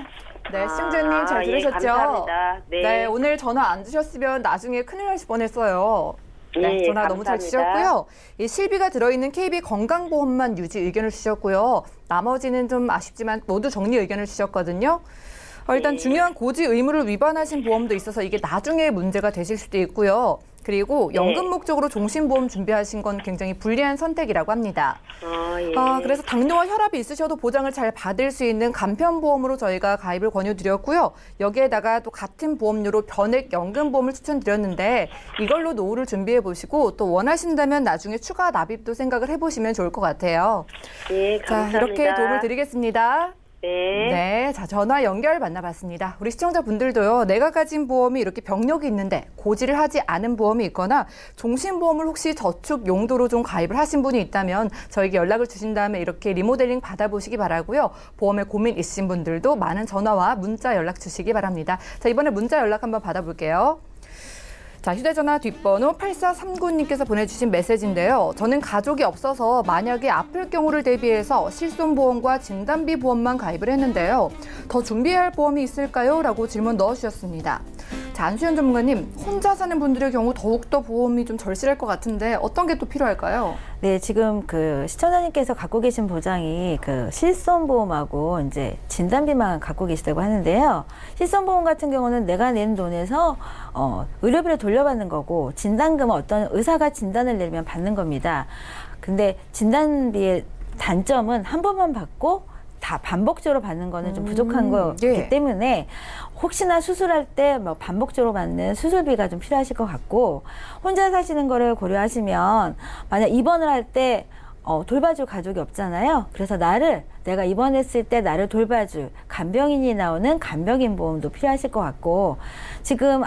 네, 시청자님 잘 예, 들으셨죠? 감사합니다. 네. 네, 오늘 전화 안 주셨으면 나중에 큰일 날 뻔했어요. 네, 예, 전화 너무 잘 감사합니다. 주셨고요. 이 실비가 들어있는 KB 건강보험만 유지 의견을 주셨고요. 나머지는 좀 아쉽지만 모두 정리 의견을 주셨거든요. 일단 네. 중요한 고지 의무를 위반하신 보험도 있어서 이게 나중에 문제가 되실 수도 있고요. 그리고 네. 연금 목적으로 종신보험 준비하신 건 굉장히 불리한 선택이라고 합니다. 예. 그래서 당뇨와 혈압이 있으셔도 보장을 잘 받을 수 있는 간편보험으로 저희가 가입을 권유드렸고요. 여기에다가 또 같은 보험료로 변액 연금보험을 추천드렸는데 이걸로 노후를 준비해 보시고 또 원하신다면 나중에 추가 납입도 생각을 해보시면 좋을 것 같아요. 예, 자, 감사합니다. 이렇게 도움을 드리겠습니다. 네. 네, 자 전화 연결 만나봤습니다. 우리 시청자분들도요, 내가 가진 보험이 이렇게 병력이 있는데 고지를 하지 않은 보험이 있거나 종신보험을 혹시 저축 용도로 좀 가입을 하신 분이 있다면 저에게 연락을 주신 다음에 이렇게 리모델링 받아보시기 바라고요. 보험에 고민 있으신 분들도 많은 전화와 문자 연락 주시기 바랍니다. 자, 이번에 문자 연락 한번 받아볼게요. 자, 휴대전화 뒷번호 8439님께서 보내주신 메시지인데요. 저는 가족이 없어서 만약에 아플 경우를 대비해서 실손보험과 진단비 보험만 가입을 했는데요. 더 준비해야 할 보험이 있을까요? 라고 질문 넣어주셨습니다. 자, 안수현 전문가님, 혼자 사는 분들의 경우 더욱더 보험이 좀 절실할 것 같은데 어떤 게 또 필요할까요? 네, 지금 그 시청자님께서 갖고 계신 보장이 그 실손보험하고 이제 진단비만 갖고 계시다고 하는데요. 실손보험 같은 경우는 내가 낸 돈에서 의료비를 돌려받는 거고, 진단금은 어떤 의사가 진단을 내리면 받는 겁니다. 근데 진단비의 단점은 한 번만 받고 다 반복적으로 받는 거는 좀 부족한 거기 예. 때문에 혹시나 수술할 때 뭐 반복적으로 받는 수술비가 좀 필요하실 것 같고, 혼자 사시는 거를 고려하시면 만약 입원을 할 때 돌봐줄 가족이 없잖아요. 그래서 내가 입원했을 때 나를 돌봐줄 간병인이 나오는 간병인 보험도 필요하실 것 같고, 지금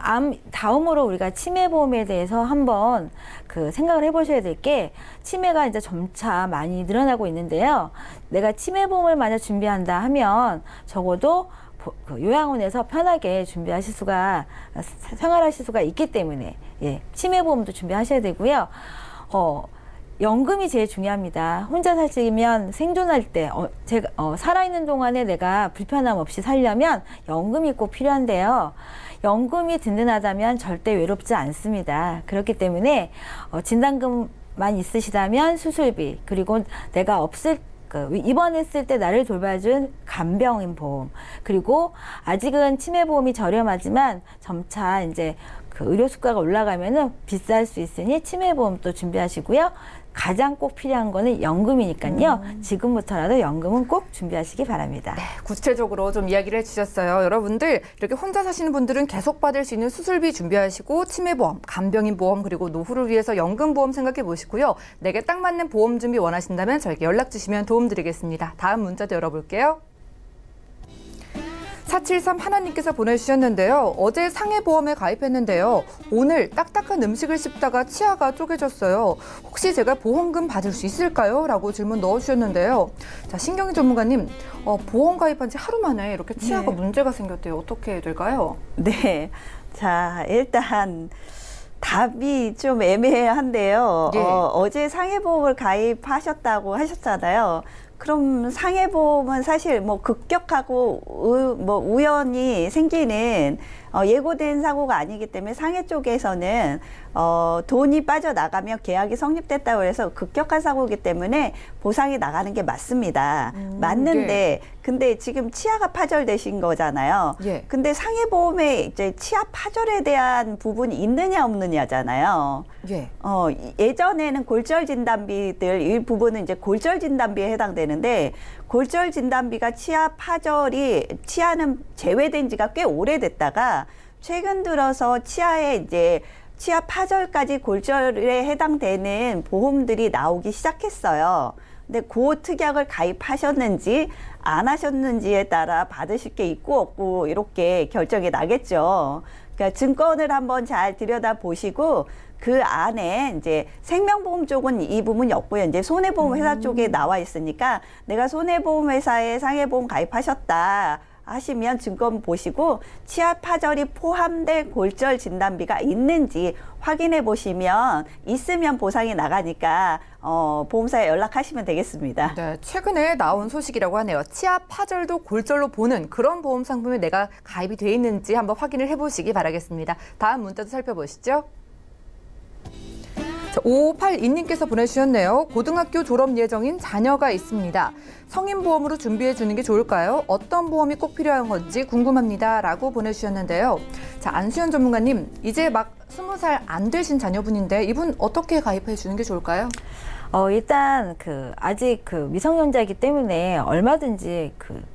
다음으로 우리가 치매보험에 대해서 한번 그 생각을 해보셔야 될 게, 치매가 이제 점차 많이 늘어나고 있는데요. 내가 치매보험을 만약 준비한다 하면 적어도 그 요양원에서 편하게 생활하실 수가 있기 때문에, 예, 치매보험도 준비하셔야 되고요. 연금이 제일 중요합니다. 혼자 사시면 생존할 때, 살아있는 동안에 내가 불편함 없이 살려면 연금이 꼭 필요한데요. 연금이 든든하다면 절대 외롭지 않습니다. 그렇기 때문에 진단금만 있으시다면 수술비, 그리고 내가 입원했을 때 나를 돌봐준 간병인 보험, 그리고 아직은 치매보험이 저렴하지만 점차 이제 그 의료 수가가 올라가면은 비쌀 수 있으니 치매보험도 준비하시고요. 가장 꼭 필요한 거는 연금이니까요. 지금부터라도 연금은 꼭 준비하시기 바랍니다. 구체적으로 좀 이야기를 해주셨어요. 여러분들 이렇게 혼자 사시는 분들은 계속 받을 수 있는 수술비 준비하시고 치매보험, 간병인 보험, 그리고 노후를 위해서 연금보험 생각해 보시고요. 내게 딱 맞는 보험 준비 원하신다면 저에게 연락 주시면 도움 드리겠습니다. 다음 문자도 열어볼게요. 473 하나님께서 보내주셨는데요. 어제 상해보험에 가입했는데요. 오늘 딱딱한 음식을 씹다가 치아가 쪼개졌어요. 혹시 제가 보험금 받을 수 있을까요? 라고 질문 넣어주셨는데요. 자, 신경희 전문가님, 보험 가입한 지 하루 만에 이렇게 치아가 문제가 생겼대요. 어떻게 될까요? 네. 자, 일단 답이 좀 애매한데요. 예. 어제 상해보험을 가입하셨다고 하셨잖아요. 그럼 상해보험은 사실 뭐 급격하고 우연히 생기는 예고된 사고가 아니기 때문에 상해 쪽에서는 돈이 빠져나가면 계약이 성립됐다고 해서 급격한 사고이기 때문에 보상이 나가는 게 맞습니다. 맞는데 근데 지금 치아가 파절되신 거잖아요. 예. 근데 상해보험에 이제 치아 파절에 대한 부분이 있느냐 없느냐잖아요. 예. 예전에는 골절 진단비들 이 부분은 이제 골절 진단비에 해당되는데 골절 진단비가 치아는 제외된 지가 꽤 오래됐다가 최근 들어서 치아에 이제 치아 파절까지 골절에 해당되는 보험들이 나오기 시작했어요. 근데 그 특약을 가입하셨는지 안 하셨는지에 따라 받으실 게 있고 없고 이렇게 결정이 나겠죠. 그러니까 증권을 한번 잘 들여다 보시고 그 안에 이제 생명보험 쪽은 이 부분이 없고요. 이제 손해보험 회사 쪽에 나와 있으니까 내가 손해보험 회사에 상해보험 가입하셨다 하시면 증권 보시고 치아 파절이 포함된 골절 진단비가 있는지 확인해 보시면 있으면 보상이 나가니까 보험사에 연락하시면 되겠습니다. 네, 최근에 나온 소식이라고 하네요. 치아 파절도 골절로 보는 그런 보험 상품에 내가 가입이 돼 있는지 한번 확인을 해보시기 바라겠습니다. 다음 문자도 살펴보시죠. 5582님께서 보내주셨네요. 고등학교 졸업 예정인 자녀가 있습니다. 성인보험으로 준비해 주는 게 좋을까요? 어떤 보험이 꼭 필요한 건지 궁금합니다. 라고 보내주셨는데요. 자, 안수현 전문가님, 이제 막 20살 안 되신 자녀분인데 이분 어떻게 가입해 주는 게 좋을까요? 일단 아직 미성년자이기 때문에 얼마든지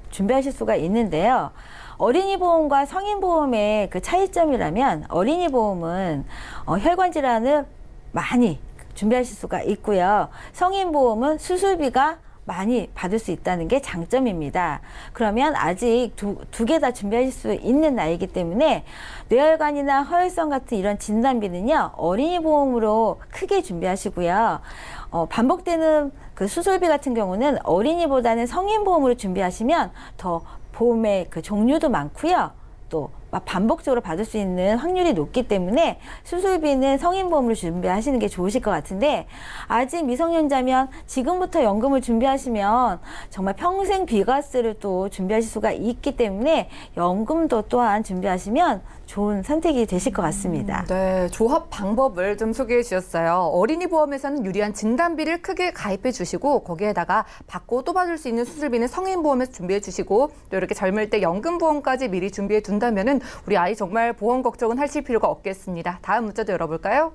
준비하실 수가 있는데요. 어린이 보험과 성인 보험의 그 차이점이라면 어린이 보험은 혈관 질환을 많이 준비하실 수가 있고요. 성인 보험은 수술비가 많이 받을 수 있다는 게 장점입니다. 그러면 아직 두 개 다 준비하실 수 있는 나이이기 때문에 뇌혈관이나 허혈성 같은 이런 진단비는요, 어린이 보험으로 크게 준비하시고요. 반복되는 그 수술비 같은 경우는 어린이보다는 성인 보험으로 준비하시면 더 보험의 그 종류도 많고요. 또 반복적으로 받을 수 있는 확률이 높기 때문에 수술비는 성인보험으로 준비하시는 게 좋으실 것 같은데, 아직 미성년자면 지금부터 연금을 준비하시면 정말 평생 비과세를 또 준비하실 수가 있기 때문에 연금도 또한 준비하시면 좋은 선택이 되실 것 같습니다. 네, 조합 방법을 좀 소개해 주셨어요. 어린이 보험에서는 유리한 진단비를 크게 가입해 주시고 거기에다가 받고 또 받을 수 있는 수술비는 성인 보험에서 준비해 주시고 또 이렇게 젊을 때 연금 보험까지 미리 준비해 둔다면은 우리 아이 정말 보험 걱정은 하실 필요가 없겠습니다. 다음 문자도 열어볼까요?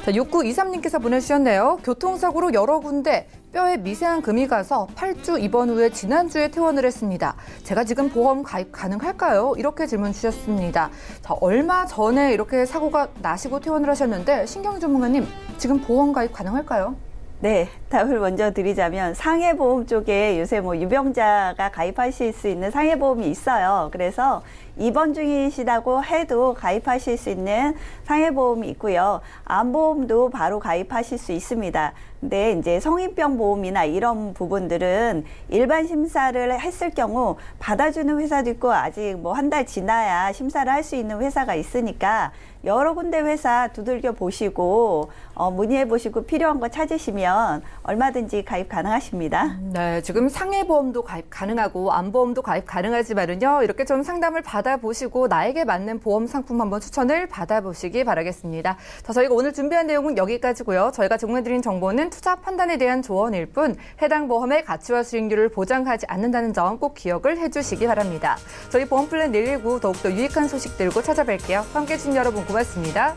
자, 6923님께서 보내주셨네요. 교통사고로 여러 군데 뼈에 미세한 금이 가서 8주 입원 후에 지난주에 퇴원을 했습니다. 제가 지금 보험 가입 가능할까요? 이렇게 질문 주셨습니다. 자, 얼마 전에 이렇게 사고가 나시고 퇴원을 하셨는데 신경 전문가님, 지금 보험 가입 가능할까요? 네, 답을 먼저 드리자면 상해보험 쪽에 요새 유병자가 가입하실 수 있는 상해보험이 있어요. 그래서 입원 중이시다고 해도 가입하실 수 있는 상해보험이 있고요. 암보험도 바로 가입하실 수 있습니다. 근데 이제 성인병 보험이나 이런 부분들은 일반 심사를 했을 경우 받아주는 회사도 있고 아직 한 달 지나야 심사를 할 수 있는 회사가 있으니까 여러 군데 회사 두들겨 보시고 문의해 보시고 필요한 거 찾으시면 얼마든지 가입 가능하십니다. 네, 지금 상해보험도 가입 가능하고 암보험도 가입 가능하지만은요, 이렇게 좀 상담을 받아보시고 나에게 맞는 보험 상품 한번 추천을 받아보시기 바라겠습니다. 자, 저희가 오늘 준비한 내용은 여기까지고요. 저희가 제공해드린 정보는 투자 판단에 대한 조언일 뿐 해당 보험의 가치와 수익률을 보장하지 않는다는 점 꼭 기억을 해주시기 바랍니다. 저희 보험플랜 119 더욱더 유익한 소식 들고 찾아뵐게요. 함께해 주신 여러분 고맙습니다.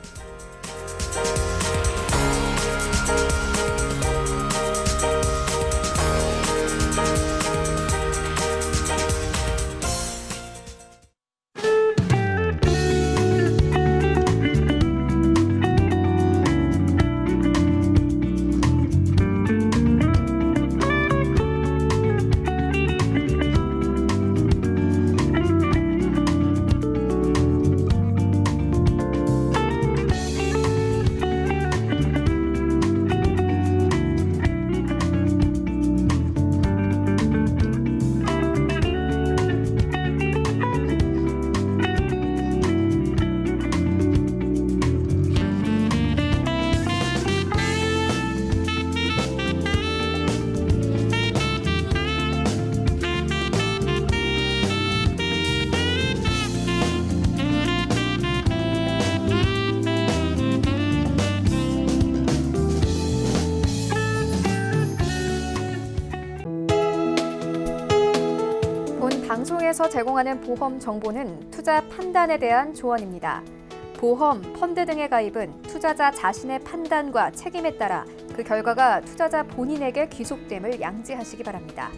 통해서 제공하는 보험 정보는 투자 판단에 대한 조언입니다. 보험, 펀드 등의 가입은 투자자 자신의 판단과 책임에 따라 그 결과가 투자자 본인에게 귀속됨을 양지하시기 바랍니다.